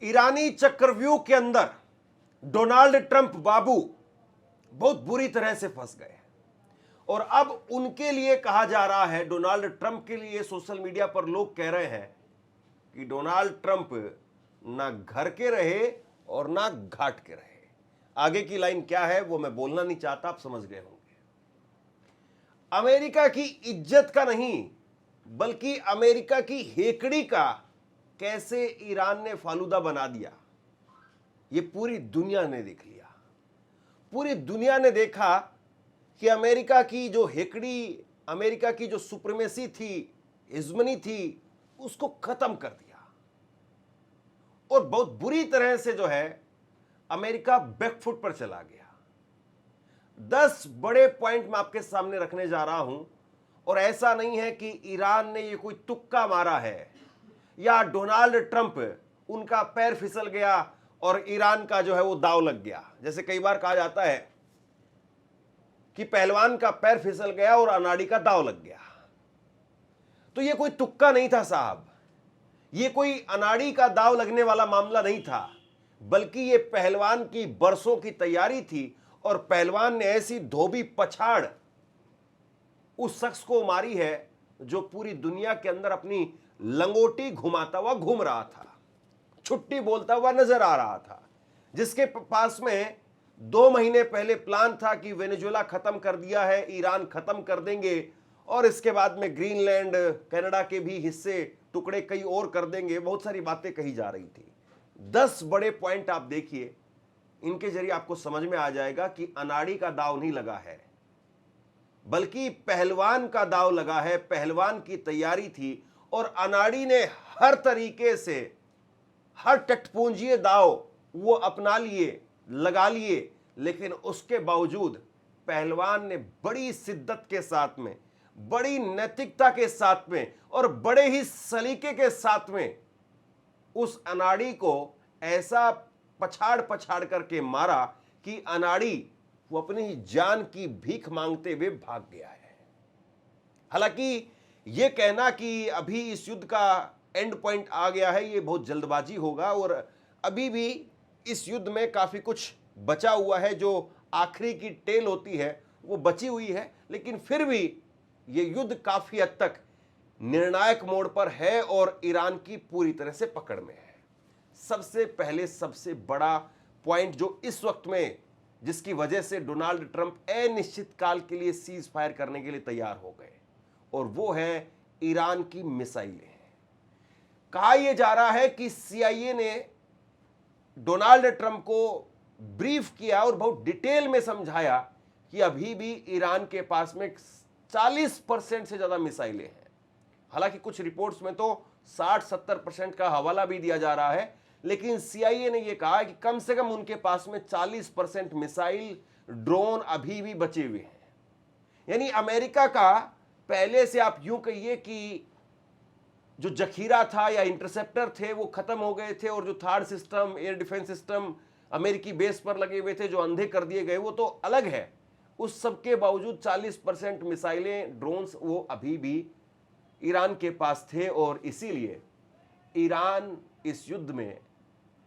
ईरानी चक्रव्यूह के अंदर डोनाल्ड ट्रंप बाबू बहुत बुरी तरह से फंस गए और अब उनके लिए कहा जा रहा है, डोनाल्ड ट्रंप के लिए सोशल मीडिया पर लोग कह रहे हैं कि डोनाल्ड ट्रंप ना घर के रहे और ना घाट के रहे। आगे की लाइन क्या है वो मैं बोलना नहीं चाहता, आप समझ गए होंगे। अमेरिका की इज्जत का नहीं बल्कि अमेरिका की हेकड़ी का कैसे ईरान ने फालूदा बना दिया, ये पूरी दुनिया ने देख लिया। पूरी दुनिया ने देखा कि अमेरिका की जो हेकड़ी, अमेरिका की जो सुप्रीमेसी थी, हिजमनी थी, उसको खत्म कर दिया और बहुत बुरी तरह से जो है अमेरिका बैकफुट पर चला गया। 10 बड़े पॉइंट मैं आपके सामने रखने जा रहा हूं और ऐसा नहीं है कि ईरान ने ये कोई तुक्का मारा है या डोनाल्ड ट्रंप उनका पैर फिसल गया और ईरान का जो है वो दांव लग गया। जैसे कई बार कहा जाता है कि पहलवान का पैर फिसल गया और अनाड़ी का दांव लग गया, तो ये कोई तुक्का नहीं था साहब, ये कोई अनाड़ी का दांव लगने वाला मामला नहीं था, बल्कि ये पहलवान की बरसों की तैयारी थी और पहलवान ने ऐसी धोबी पछाड़ उस शख्स को मारी है जो पूरी दुनिया के अंदर अपनी लंगोटी घुमाता हुआ घूम रहा था, छुट्टी बोलता हुआ नजर आ रहा था, जिसके पास में 2 महीने पहले प्लान था कि वेनेजुएला खत्म कर दिया है, ईरान खत्म कर देंगे और इसके बाद में ग्रीनलैंड, कनाडा के भी हिस्से टुकड़े कई और कर देंगे। बहुत सारी बातें कही जा रही थी। 10 बड़े पॉइंट आप देखिए, इनके जरिए आपको समझ में आ जाएगा कि अनाड़ी का दांव नहीं लगा है बल्कि पहलवान का दांव लगा है। पहलवान की तैयारी थी और अनाड़ी ने हर तरीके से हर टटपूंजिए दांव वो अपना लिए, लगा लिए, लेकिन उसके बावजूद पहलवान ने बड़ी शिद्दत के साथ में, बड़ी नैतिकता के साथ में और बड़े ही सलीके के साथ में उस अनाड़ी को ऐसा पछाड़ पछाड़ करके मारा कि अनाड़ी वो अपनी जान की भीख मांगते हुए भाग गया है। हालांकि ये कहना कि अभी इस युद्ध का एंड पॉइंट आ गया है, ये बहुत जल्दबाजी होगा और अभी भी इस युद्ध में काफी कुछ बचा हुआ है, जो आखिरी की टेल होती है वो बची हुई है, लेकिन फिर भी ये युद्ध काफी हद तक निर्णायक मोड़ पर है और ईरान की पूरी तरह से पकड़ में है। सबसे पहले सबसे बड़ा पॉइंट जो इस वक्त में, जिसकी वजह से डोनाल्ड ट्रंप अनिश्चित काल के लिए सीज फायर करने के लिए तैयार हो गए, और वो है ईरान की मिसाइलें। कहा यह जा रहा है कि CIA ने डोनाल्ड ट्रंप को ब्रीफ किया और बहुत डिटेल में समझाया कि अभी भी ईरान के पास में 40% से ज्यादा मिसाइलें हैं। हालांकि कुछ रिपोर्ट्स में तो 60-70% का हवाला भी दिया जा रहा है, लेकिन CIA ने यह कहा कि कम से कम उनके पास में 40% मिसाइल, ड्रोन अभी भी बचे हुए हैं। यानी अमेरिका का पहले से आप यूं कहिए कि जो जखीरा था या इंटरसेप्टर थे वो खत्म हो गए थे, और जो third system, air defence system अमेरिकी बेस पर लगे हुए थे जो अंधे कर दिए गए, वो तो अलग है। उस सब के बावजूद 40% मिसाइलें, ड्रोन्स वो अभी भी ईरान के पास थे और इसीलिए ईरान इस युद्ध में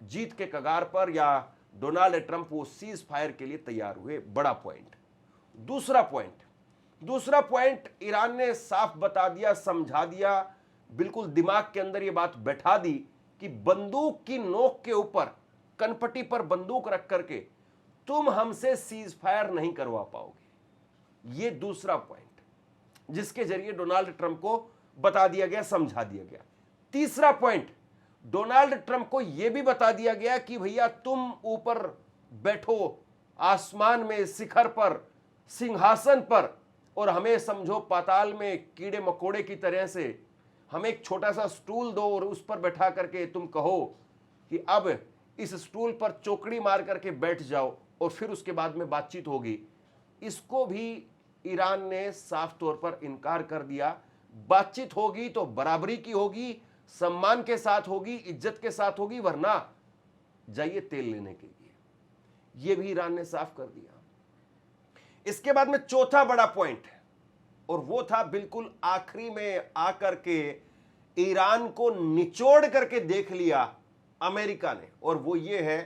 जीत के कगार पर, या डोनाल्ड ट्रंप वो सीज फायर के लिए तैयार हुए। बड़ा पॉइंट। दूसरा पॉइंट ईरान ने साफ बता दिया, समझा दिया, बिल्कुल दिमाग के अंदर ये बात बैठा दी कि बंदूक की नोक के ऊपर, कनपट्टी पर बंदूक रख करके तुम हमसे सीज फायर नहीं करवा पाओगे। ये दूसरा पॉइंट जिसके जरिए डोनाल्ड ट्रंप को बता दिया गया, समझा दिया गया। तीसरा पॉइंट, डोनाल्ड ट्रंप को यह भी बता दिया गया कि भैया तुम ऊपर बैठो आसमान में, शिखर पर, सिंहासन पर, और हमें समझो पाताल में कीड़े मकोड़े की तरह से हमें एक छोटा सा स्टूल दो और उस पर बैठा करके तुम कहो कि अब इस स्टूल पर चौकड़ी मार करके बैठ जाओ और फिर उसके बाद में बातचीत होगी। इसको भी ईरान ने साफ तौर पर इनकार कर दिया। बातचीत होगी तो बराबरी की होगी, सम्मान के साथ होगी, इज्जत के साथ होगी, वरना जाइए तेल लेने के लिए। यह भी ईरान ने साफ कर दिया। इसके बाद में चौथा बड़ा पॉइंट, और वो था बिल्कुल आखिरी में आकर के ईरान को निचोड़ करके देख लिया अमेरिका ने, और वो ये है,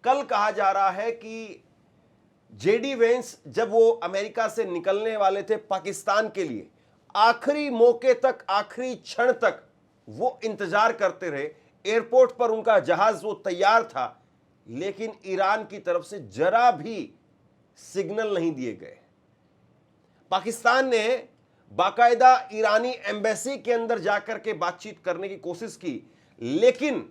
कल कहा जा रहा है कि जेडी वेंस जब वो अमेरिका से निकलने वाले थे पाकिस्तान के लिए, आखिरी मौके तक, आखिरी क्षण तक वो इंतजार करते रहे। एयरपोर्ट पर उनका जहाज वो तैयार था, लेकिन ईरान की तरफ से जरा भी सिग्नल नहीं दिए गए। पाकिस्तान ने बाकायदा ईरानी एम्बेसी के अंदर जाकर के बातचीत करने की कोशिश की, लेकिन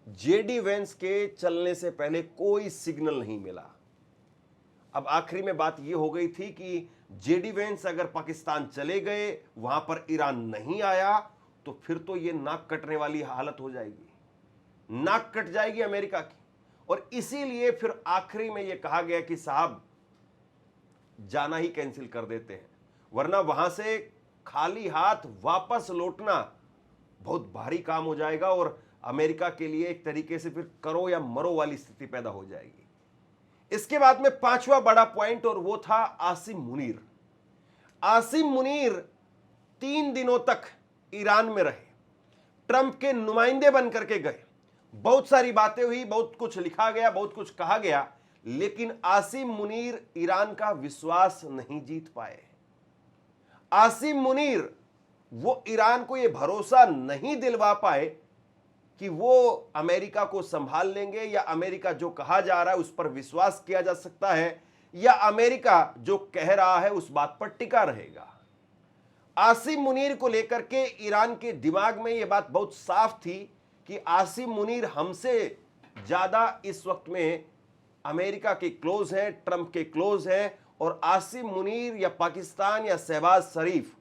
जेडी वेंस के चलने से पहले कोई सिग्नल नहीं मिला। अब आखिरी में बात यह हो गई थी कि जेडी वेंस अगर पाकिस्तान चले गए, वहां पर ईरान नहीं आया, तो फिर तो यह नाक कटने वाली हालत हो जाएगी, नाक कट जाएगी अमेरिका की। और इसीलिए फिर आखिरी में यह कहा गया कि साहब जाना ही कैंसिल कर देते हैं, वरना वहां से खाली हाथ वापस लौटना बहुत भारी काम हो जाएगा और अमेरिका के लिए एक तरीके से फिर करो या मरो वाली स्थिति पैदा हो जाएगी। इसके बाद में पांचवा बड़ा पॉइंट, और वो था आसिम मुनीर। आसिम मुनीर 3 दिनों तक ईरान में रहे, ट्रंप के नुमाइंदे बन करके गए। बहुत सारी बातें हुई, बहुत कुछ लिखा गया, बहुत कुछ कहा गया, लेकिन आसिम मुनीर ईरान का विश्वास नहीं जीत पाए। आसिम मुनीर वो ईरान को यह भरोसा नहीं दिलवा पाए कि वो अमेरिका को संभाल लेंगे, या अमेरिका जो कहा जा रहा है उस पर विश्वास किया जा सकता है, या अमेरिका जो कह रहा है उस बात पर टिका रहेगा। आसिम मुनीर को लेकर के ईरान के दिमाग में यह बात बहुत साफ थी कि आसिम मुनीर हमसे ज्यादा इस वक्त में अमेरिका के क्लोज हैं, ट्रंप के क्लोज हैं, और आसिम मुनीर या पाकिस्तान या शहबाज शरीफ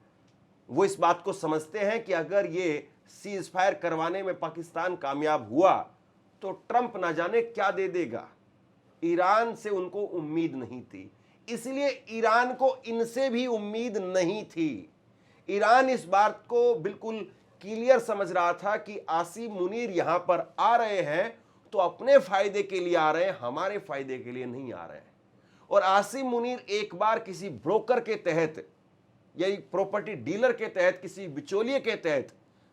वो इस बात को समझते हैं कि अगर ये सीज फायर करवाने में पाकिस्तान कामयाब हुआ तो ट्रंप ना जाने क्या दे देगा। ईरान से उनको उम्मीद नहीं थी, इसलिए ईरान को इनसे भी उम्मीद नहीं थी। ईरान इस बात को बिल्कुल क्लियर समझ रहा था कि आसिम मुनीर यहां पर आ रहे हैं तो अपने फायदे के लिए आ रहे हैं, हमारे फायदे के लिए नहीं आ रहे हैं। और आसिम मुनीर एक बार किसी ब्रोकर के तहत या प्रॉपर्टी डीलर के तहत, किसी बिचौलिए के तहत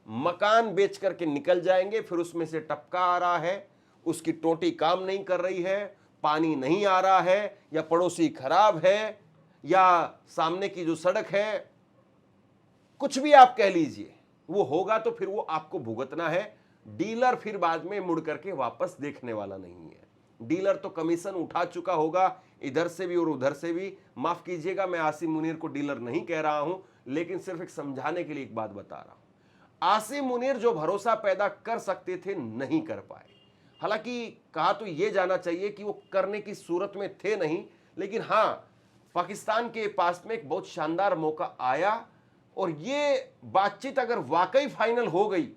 मकान बेच करके निकल जाएंगे, फिर उसमें से टपका आ रहा है, उसकी टोटी काम नहीं कर रही है, पानी नहीं आ रहा है, या पड़ोसी खराब है, या सामने की जो सड़क है, कुछ भी आप कह लीजिए, वो होगा तो फिर वो आपको भुगतना है। डीलर फिर बाद में मुड़ करके वापस देखने वाला नहीं है। डीलर तो कमीशन उठा चुका होगा, इधर से भी और उधर से भी। माफ कीजिएगा, मैं आसिम मुनीर को डीलर नहीं कह रहा हूं, लेकिन सिर्फ एक समझाने के लिए एक बात बता रहा हूं। आसिम मुनीर जो भरोसा पैदा कर सकते थे नहीं कर पाए। हालांकि कहा तो यह जाना चाहिए कि वो करने की सूरत में थे नहीं, लेकिन हां, पाकिस्तान के पास में एक बहुत शानदार मौका आया, और ये बातचीत अगर वाकई फाइनल हो गई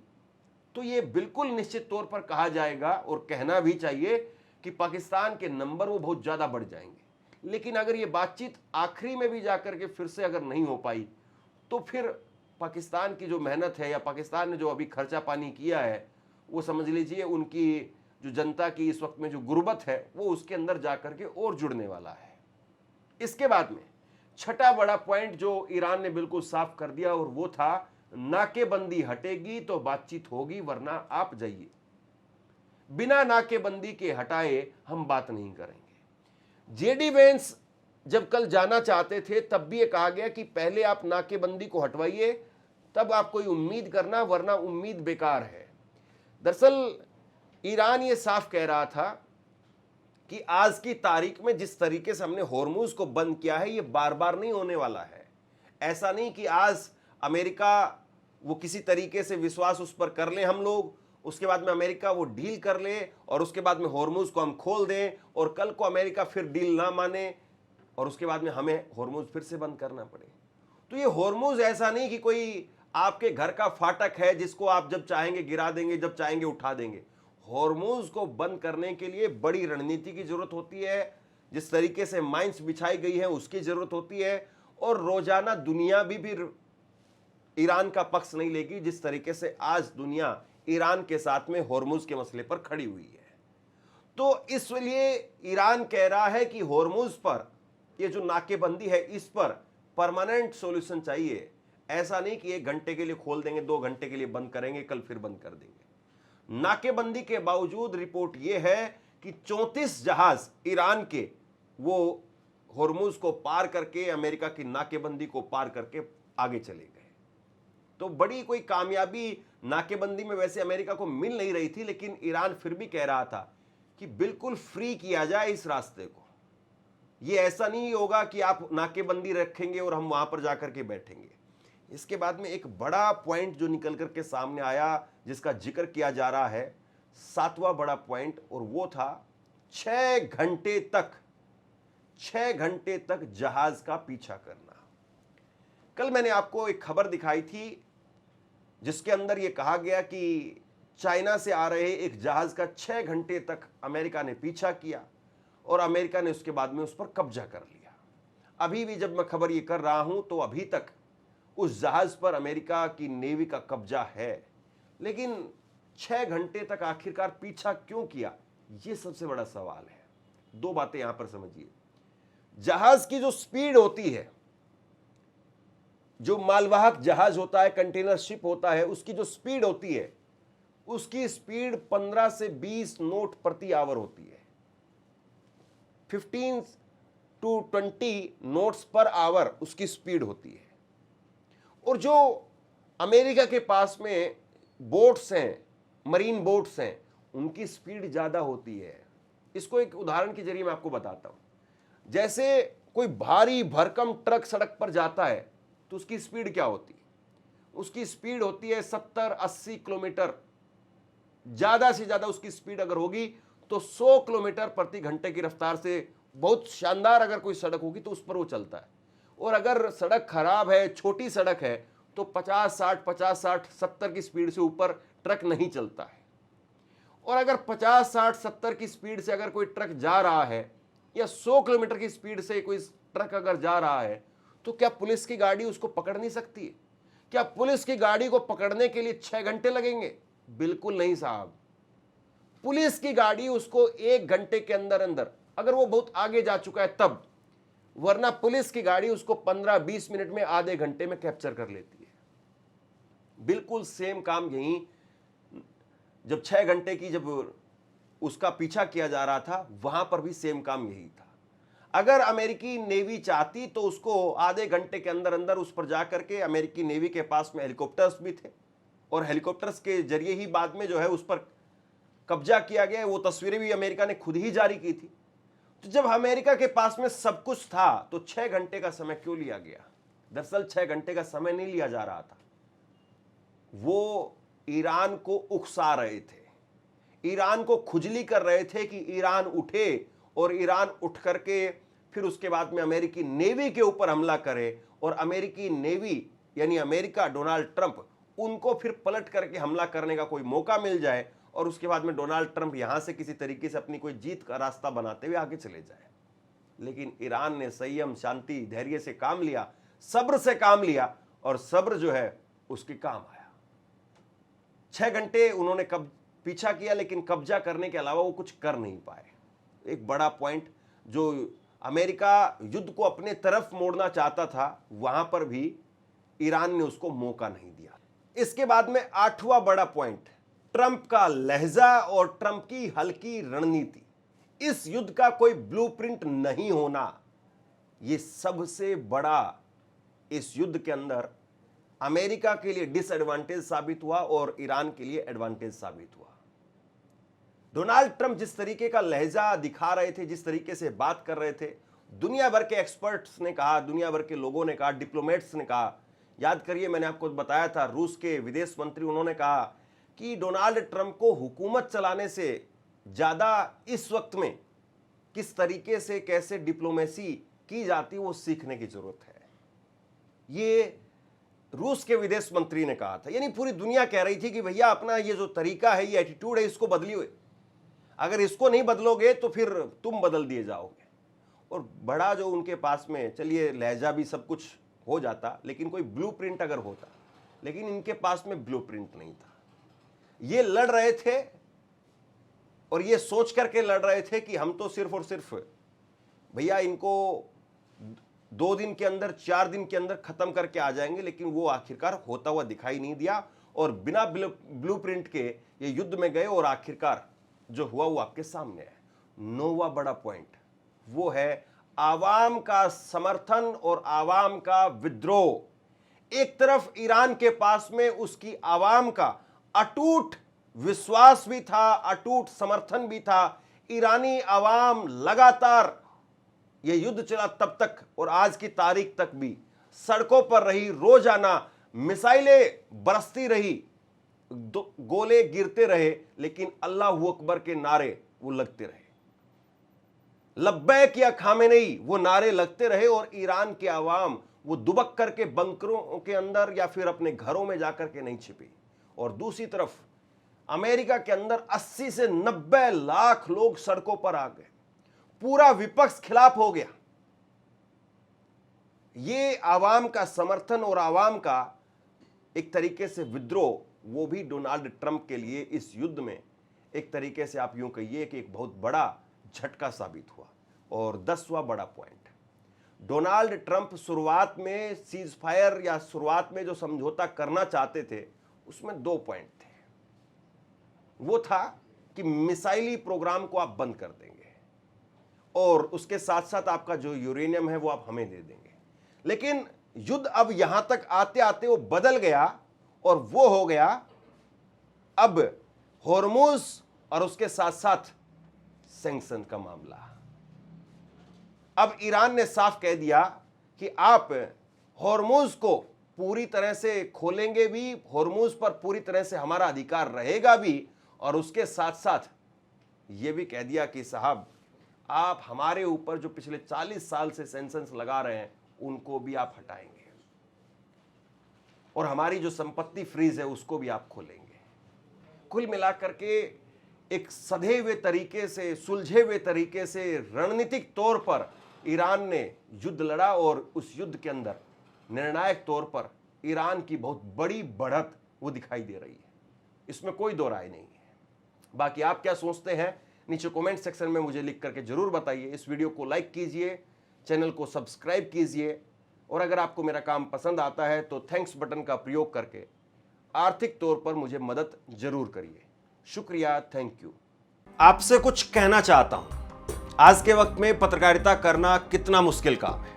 तो ये बिल्कुल निश्चित तौर पर कहा जाएगा, और कहना भी चाहिए कि पाकिस्तान के नंबर वो बहुत ज्यादा बढ़ जाएंगे। लेकिन अगर ये बातचीत आखिरी में भी जाकर के फिर से अगर नहीं हो पाई, तो फिर पाकिस्तान की जो मेहनत है, या पाकिस्तान ने जो अभी खर्चा पानी किया है, वो समझ लीजिए उनकी जो जनता की इस वक्त में जो गुर्बत है, वो उसके अंदर जाकर के और जुड़ने वाला है। इसके बाद में छठा बड़ा पॉइंट जो ईरान ने बिल्कुल साफ कर दिया, और वो था नाकेबंदी हटेगी तो बातचीत होगी, वरना आप जाइए। बिना नाकेबंदी के हटाए हम बात नहीं करेंगे। जेडी वेंस जब कल जाना चाहते थे, तब भी ये कहा गया कि पहले आप नाकेबंदी को हटवाइए, तब आप कोई उम्मीद करना, वरना उम्मीद बेकार है। दरअसल ईरान ये साफ कह रहा था कि आज की तारीख में जिस तरीके से हमने होर्मुज को बंद किया है, ये बार बार नहीं होने वाला है। ऐसा नहीं कि आज अमेरिका वो किसी तरीके से विश्वास उस पर कर ले हम लोग, उसके बाद में अमेरिका वो डील कर ले, और उसके बाद में होर्मुज को हम खोल दें, और कल को अमेरिका फिर डील ना माने, और उसके बाद में हमें होर्मुज फिर से बंद करना पड़े। तो ये होर्मुज ऐसा नहीं कि कोई आपके घर का फाटक है जिसको आप जब चाहेंगे गिरा देंगे, जब चाहेंगे उठा देंगे। होर्मुज को बंद करने के लिए बड़ी रणनीति की जरूरत होती है, जिस तरीके से माइंस बिछाई गई है उसकी जरूरत होती है, और रोजाना दुनिया भी ईरान का पक्ष नहीं लेगी, जिस तरीके से आज दुनिया ईरान के साथ में होर्मुज के मसले पर खड़ी हुई है। तो इसलिए ईरान कह रहा है कि होर्मुज पर ये जो नाकेबंदी है, इस पर परमानेंट सॉल्यूशन चाहिए। ऐसा नहीं कि 1 घंटे के लिए खोल देंगे, 2 घंटे के लिए बंद करेंगे, कल फिर बंद कर देंगे। नाकेबंदी के बावजूद रिपोर्ट यह है कि 34 जहाज ईरान के वो होर्मुज को पार करके अमेरिका की नाकेबंदी को पार करके आगे चले गए। तो बड़ी कोई कामयाबी नाकेबंदी में वैसे अमेरिका को मिल नहीं रही थी, लेकिन ईरान फिर भी कह रहा था कि बिल्कुल फ्री किया जाए इस रास्ते को। ये ऐसा नहीं होगा कि आप नाकेबंदी रखेंगे और हम वहां पर जाकर के बैठेंगे। इसके बाद में एक बड़ा पॉइंट जो निकल करके सामने आया, जिसका जिक्र किया जा रहा है, 7वां बड़ा पॉइंट, और वो था 6 घंटे तक जहाज का पीछा करना। कल मैंने आपको एक खबर दिखाई थी जिसके अंदर यह कहा गया कि चाइना से आ रहे एक जहाज का 6 घंटे तक अमेरिका ने पीछा किया और अमेरिका ने उसके बाद में उस पर कब्जा कर लिया। अभी भी जब मैं खबर ये कर रहा हूं तो अभी तक उस जहाज पर अमेरिका की नेवी का कब्जा है, लेकिन 6 घंटे तक आखिरकार पीछा क्यों किया, यह सबसे बड़ा सवाल है। दो बातें यहां पर समझिए। जहाज की जो स्पीड होती है, जो मालवाहक जहाज होता है, कंटेनर शिप होता है, उसकी जो स्पीड होती है, उसकी स्पीड 15 से 20 नोट प्रति आवर होती है। 15 to 20 नोट्स पर आवर उसकी स्पीड होती है। और जो अमेरिका के पास में बोट्स हैं, मरीन बोट्स हैं, उनकी स्पीड ज्यादा होती है। इसको एक उदाहरण के जरिए मैं आपको बताता हूं। जैसे कोई भारी भरकम ट्रक सड़क पर जाता है तो उसकी स्पीड क्या होती है? उसकी स्पीड होती है 70-80 किलोमीटर। ज्यादा से ज्यादा उसकी स्पीड अगर होगी तो 100 किलोमीटर प्रति घंटे की रफ्तार से, बहुत शानदार अगर कोई सड़क होगी तो उस पर वो चलता है। और अगर सड़क खराब है, छोटी सड़क है, तो 50-60 की स्पीड से ऊपर ट्रक नहीं चलता है। और अगर 50-60-70 की स्पीड से अगर कोई ट्रक जा रहा है, या 100 किलोमीटर की स्पीड से कोई ट्रक अगर जा रहा है, तो क्या पुलिस की गाड़ी उसको पकड़ नहीं सकती है? क्या पुलिस की गाड़ी को पकड़ने के लिए 6 घंटे लगेंगे? बिल्कुल नहीं साहब। पुलिस की गाड़ी उसको 1 घंटे के अंदर अंदर, अगर वो बहुत आगे जा चुका है तब, वरना पुलिस की गाड़ी उसको 15-20 मिनट में, आधे घंटे में कैप्चर कर लेती है। बिल्कुल सेम काम यही, जब 6 घंटे की जब उसका पीछा किया जा रहा था, वहां पर भी सेम काम यही था। अगर अमेरिकी नेवी चाहती तो उसको आधे घंटे के अंदर अंदर उस पर जाकर के, अमेरिकी नेवी के पास में हेलीकॉप्टर्स भी थे और हेलीकॉप्टर्स के जरिए ही बाद में जो है उस पर कब्जा किया गया। वो तस्वीरें भी अमेरिका ने खुद ही जारी की थी। तो जब अमेरिका के पास में सब कुछ था तो 6 घंटे का समय क्यों लिया गया? दरअसल 6 घंटे का समय नहीं लिया जा रहा था, वो ईरान को उकसा रहे थे, ईरान को खुजली कर रहे थे कि ईरान उठे और ईरान उठ करके फिर उसके बाद में अमेरिकी नेवी के ऊपर हमला करे, और अमेरिकी नेवी यानी अमेरिका, डोनाल्ड ट्रंप, उनको फिर पलट करके हमला करने का कोई मौका मिल जाए और उसके बाद में डोनाल्ड ट्रंप यहां से किसी तरीके से अपनी कोई जीत का रास्ता बनाते हुए आगे चले जाए। लेकिन ईरान ने संयम, शांति, धैर्य से काम लिया, सब्र से काम लिया, और सब्र जो है उसके काम आया। 6 घंटे उन्होंने कब पीछा किया, लेकिन कब्जा करने के अलावा वो कुछ कर नहीं पाए। एक बड़ा पॉइंट, जो अमेरिका युद्ध को अपने तरफ मोड़ना चाहता था, वहां पर भी ईरान ने उसको मौका नहीं दिया। इसके बाद में 8वां बड़ा पॉइंट, ट्रंप का लहजा और ट्रंप की हल्की रणनीति। इस युद्ध का कोई ब्लूप्रिंट नहीं होना, यह सबसे बड़ा इस युद्ध के अंदर अमेरिका के लिए डिसएडवांटेज साबित हुआ और ईरान के लिए एडवांटेज साबित हुआ। डोनाल्ड ट्रंप जिस तरीके का लहजा दिखा रहे थे, जिस तरीके से बात कर रहे थे, दुनिया भर के एक्सपर्ट्स ने कहा, दुनिया भर के लोगों ने कहा, डिप्लोमेट्स ने कहा। याद करिए, मैंने आपको बताया था, रूस के विदेश मंत्री, उन्होंने कहा कि डोनाल्ड ट्रंप को हुकूमत चलाने से ज्यादा इस वक्त में किस तरीके से, कैसे डिप्लोमेसी की जाती है, वो सीखने की जरूरत है। ये रूस के विदेश मंत्री ने कहा था। यानी पूरी दुनिया कह रही थी कि भैया अपना ये जो तरीका है, ये एटीट्यूड है, इसको बदलिए। अगर इसको नहीं बदलोगे तो फिर तुम बदल दिए जाओगे। और बड़ा जो उनके पास में, चलिए लहजा भी सब कुछ हो जाता, लेकिन कोई ब्लूप्रिंट अगर होता, लेकिन इनके पास में ब्लूप्रिंट नहीं था। ये लड़ रहे थे और ये सोच करके लड़ रहे थे कि हम तो सिर्फ और सिर्फ भैया इनको 2 दिन के अंदर, 4 दिन के अंदर खत्म करके आ जाएंगे, लेकिन वो आखिरकार होता हुआ दिखाई नहीं दिया। और बिना ब्लूप्रिंट के ये युद्ध में गए और आखिरकार जो हुआ वो आपके सामने है। 9वां बड़ा पॉइंट वो है आवाम का समर्थन और आवाम का विद्रोह। एक तरफ ईरान के पास में उसकी आवाम का अटूट विश्वास भी था, अटूट समर्थन भी था। ईरानी आवाम लगातार यह युद्ध चला तब तक और आज की तारीख तक भी सड़कों पर रही, रोजाना मिसाइलें बरसती रही, गोले गिरते रहे, लेकिन अल्लाहू अकबर के नारे वो लगते रहे, लब्बैक या खामेनेई वो नारे लगते रहे। और ईरान की आवाम वो दुबक करके बंकरों के अंदर या फिर अपने घरों में जाकर के नहीं छिपी। और दूसरी तरफ अमेरिका के अंदर 80 से 90 लाख लोग सड़कों पर आ गए, पूरा विपक्ष खिलाफ हो गया। ये आवाम का समर्थन और आवाम का एक तरीके से विद्रोह, वो भी डोनाल्ड ट्रंप के लिए इस युद्ध में एक तरीके से आप यूं कहिए कि एक बहुत बड़ा झटका साबित हुआ। और 10वां बड़ा पॉइंट, डोनाल्ड ट्रंप शुरुआत में सीज फायर या शुरुआत में जो समझौता करना चाहते थे उसमें 2 पॉइंट थे। वो था कि मिसाइली प्रोग्राम को आप बंद कर देंगे और उसके साथ साथ आपका जो यूरेनियम है वो आप हमें दे देंगे। लेकिन युद्ध अब यहां तक आते आते वो बदल गया और वो हो गया अब होर्मुज और उसके साथ साथ सैंक्शन का मामला। अब ईरान ने साफ कह दिया कि आप होर्मुज को पूरी तरह से खोलेंगे भी, होर्मुज पर पूरी तरह से हमारा अधिकार रहेगा भी, और उसके साथ साथ यह भी कह दिया कि साहब आप हमारे ऊपर जो पिछले 40 साल से सैंक्शंस लगा रहे हैं उनको भी आप हटाएंगे और हमारी जो संपत्ति फ्रीज है उसको भी आप खोलेंगे। कुल मिलाकर के एक सधे हुए तरीके से, सुलझे हुए तरीके से रणनीतिक तौर पर ईरान ने युद्ध लड़ा और उस युद्ध के अंदर निर्णायक तौर पर ईरान की बहुत बड़ी बढ़त वो दिखाई दे रही है, इसमें कोई दो राय नहीं है। बाकी आप क्या सोचते हैं नीचे कमेंट सेक्शन में मुझे लिख करके जरूर बताइए। इस वीडियो को लाइक कीजिए, चैनल को सब्सक्राइब कीजिए और अगर आपको मेरा काम पसंद आता है तो थैंक्स बटन का प्रयोग करके आर्थिक तौर पर मुझे मदद जरूर करिए। शुक्रिया, थैंक यू। आपसे कुछ कहना चाहता हूं। आज के वक्त में पत्रकारिता करना कितना मुश्किल काम है,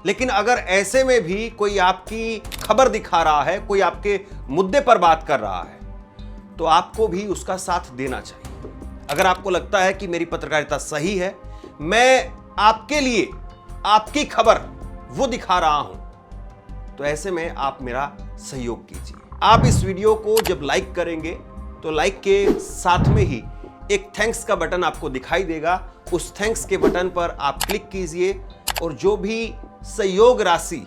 लेकिन अगर ऐसे में भी कोई आपकी खबर दिखा रहा है, कोई आपके मुद्दे पर बात कर रहा है, तो आपको भी उसका साथ देना चाहिए। अगर आपको लगता है कि मेरी पत्रकारिता सही है, मैं आपके लिए आपकी खबर वो दिखा रहा हूं, तो ऐसे में आप मेरा सहयोग कीजिए। आप इस वीडियो को जब लाइक करेंगे तो लाइक के साथ में ही एक थैंक्स का बटन आपको दिखाई देगा। उस थैंक्स के बटन पर आप क्लिक कीजिए और जो भी सहयोग राशि